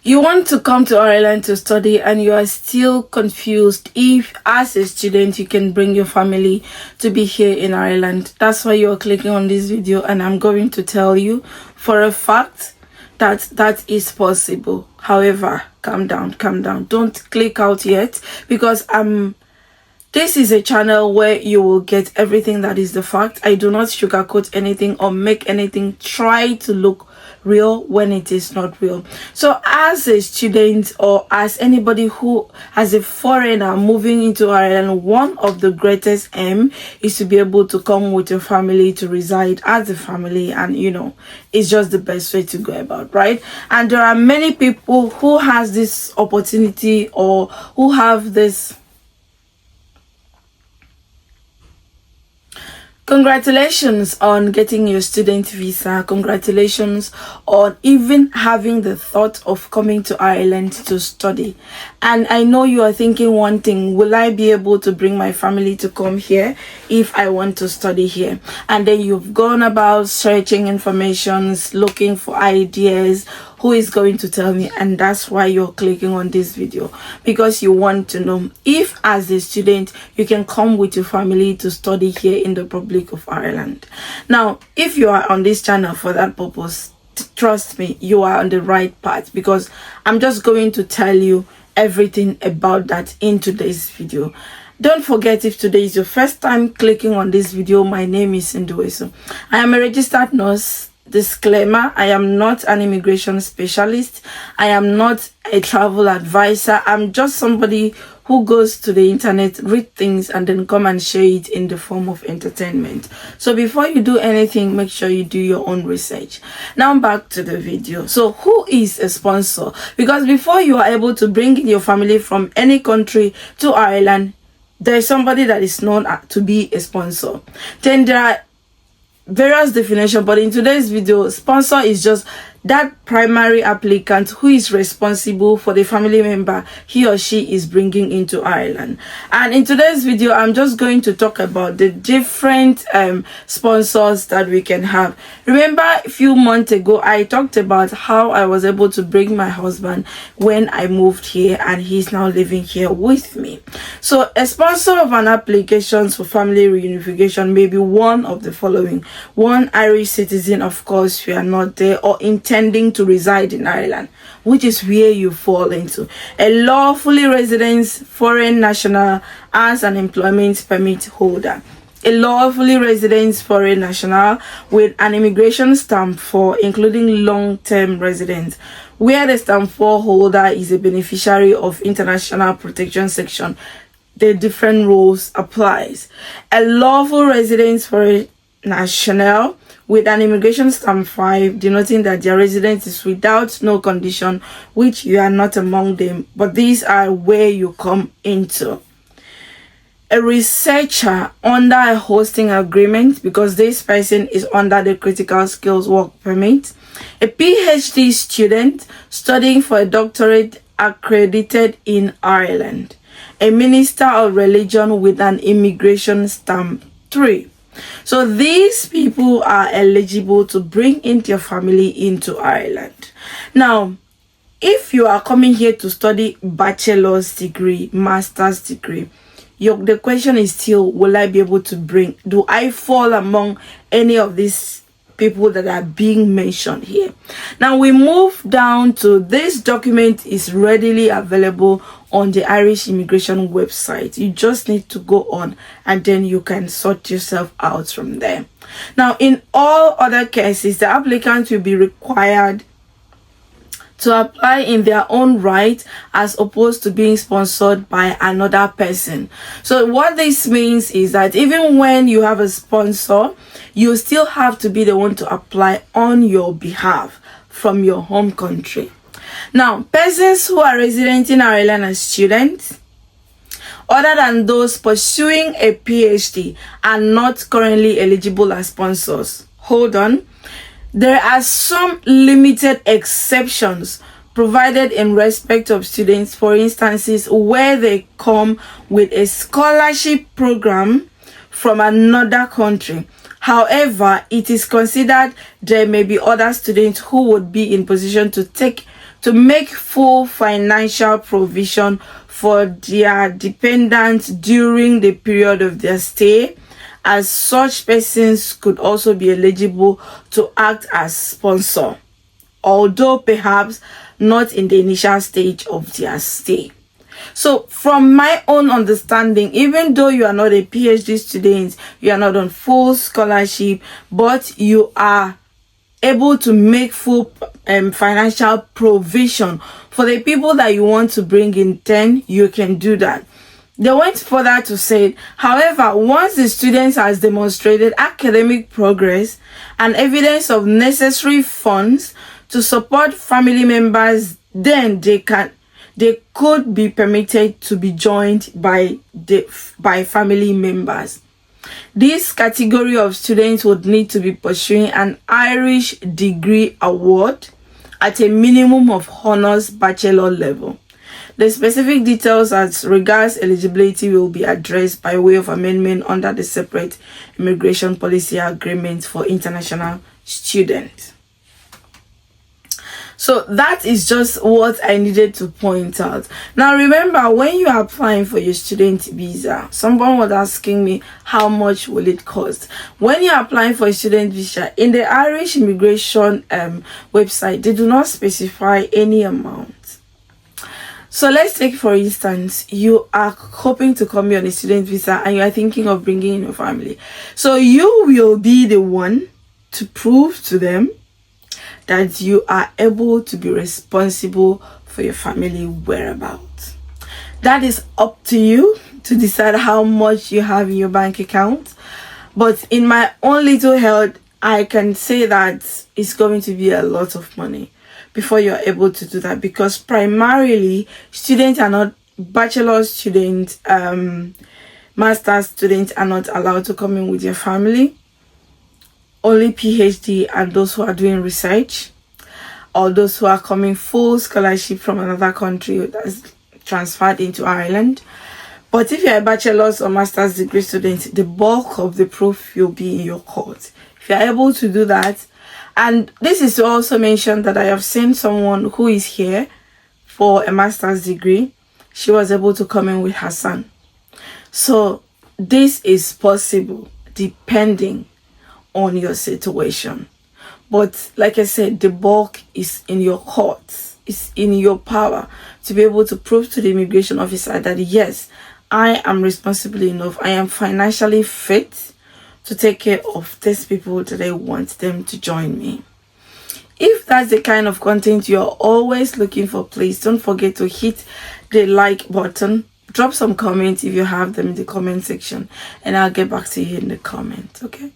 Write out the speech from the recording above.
You want to come to Ireland to study and you are still confused if as a student you can bring your family to be here in Ireland. That's why you're clicking on this video, and I'm going to tell you for a fact that that is possible. However, calm down. Don't click out yet, because this is a channel where you will get everything that is the fact. I do not sugarcoat anything or make anything try to look real when it is not real. So as a student or as anybody who, as a foreigner moving into Ireland, one of the greatest aim is to be able to come with your family, to reside as a family, and it's just the best way to go about, right? And there are many people who has this opportunity or who have this. Congratulations on getting your student visa. Congratulations on even having the thought of coming to Ireland to study. And I know you are thinking one thing: will I be able to bring my family to come here if I want to study here? And then you've gone about searching informations, looking for ideas. Who is going to tell me? And that's why you're clicking on this video, because you want to know if as a student you can come with your family to study here in the Republic of Ireland. Now, if you are on this channel for that purpose, trust me, you are on the right path, because I'm just going to tell you everything about that in today's video. Don't forget, if today is your first time clicking on this video, my name is Nduweso. I am a registered nurse. Disclaimer: I am not an immigration specialist. I am not a travel advisor. I'm just somebody who goes to the internet, read things, and then come and share it in the form of entertainment. So before you do anything, make sure you do your own research. Now back to the video. So who is a sponsor? Because before you are able to bring in your family from any country to Ireland, there is somebody that is known to be a sponsor. Then there are various definitions, but in today's video, sponsor is just that primary applicant who is responsible for the family member he or she is bringing into Ireland. And in today's video, I'm just going to talk about the different sponsors that we can have. Remember, a few months ago I talked about how I was able to bring my husband when I moved here, and he's now living here with me. So a sponsor of an application for family reunification may be one of the following: one, Irish citizen, of course we are not there, or intending to reside in Ireland, which is where you fall into. A lawfully resident foreign national as an employment permit holder. A lawfully resident foreign national with an immigration stamp 4, including long-term residents, where the stamp 4 holder is a beneficiary of international protection section. The different rules applies. A lawful resident foreign national with an immigration stamp 5, denoting that their residence is without no condition, which you are not among them, but these are where you come into. A researcher under a hosting agreement, because this person is under the critical skills work permit. A PhD student studying for a doctorate accredited in Ireland. A minister of religion with an immigration stamp 3. So these people are eligible to bring into your family into Ireland. Now, if you are coming here to study bachelor's degree, master's degree, the question is still, will I be able to bring? Do I fall among any of these people that are being mentioned here? Now we move down to this document is readily available on the Irish immigration website. You just need to go on and then you can sort yourself out from there. Now, in all other cases, the applicant will be required to apply in their own right, as opposed to being sponsored by another person. So what this means is that even when you have a sponsor, you still have to be the one to apply on your behalf from your home country. Now, persons who are resident in Ireland as students, other than those pursuing a PhD, are not currently eligible as sponsors. Hold on. There are some limited exceptions provided in respect of students, for instances where they come with a scholarship program from another country. However, it is considered there may be other students who would be in position to make full financial provision for their dependents during the period of their stay, as such persons could also be eligible to act as sponsor, although perhaps not in the initial stage of their stay. So from my own understanding, even though you are not a PhD student, you are not on full scholarship, but you are able to make full financial provision for the people that you want to bring in, then you can do that. They went further to say, however, once the student has demonstrated academic progress and evidence of necessary funds to support family members, then they could be permitted to be joined by family members. This category of students would need to be pursuing an Irish degree award at a minimum of honors bachelor level. The specific details as regards eligibility will be addressed by way of amendment under the separate immigration policy agreement for international students. So that is just what I needed to point out. Now remember, when you are applying for your student visa, someone was asking me how much will it cost. When you are applying for a student visa in the Irish immigration website, they do not specify any amount. So let's take, for instance, you are hoping to come here on a student visa and you are thinking of bringing in your family. So you will be the one to prove to them that you are able to be responsible for your family whereabouts. That is up to you to decide how much you have in your bank account. But in my own little head, I can say that it's going to be a lot of money before you're able to do that, because primarily students are not bachelor students, master's students are not allowed to come in with your family. Only PhD and those who are doing research, or those who are coming full scholarship from another country that's transferred into Ireland. But if you're a bachelor's or master's degree student, the bulk of the proof will be in your court. If you're able to do that, and this is to also mention that I have seen someone who is here for a master's degree. She was able to come in with her son. So this is possible depending on your situation. But like I said, the bulk is in your courts. It's in your power to be able to prove to the immigration officer that yes, I am responsible enough, I am financially fit to take care of these people that I want them to join me. If that's the kind of content you're always looking for, please don't forget to hit the like button. Drop some comments if you have them in the comment section, and I'll get back to you in the comments, okay?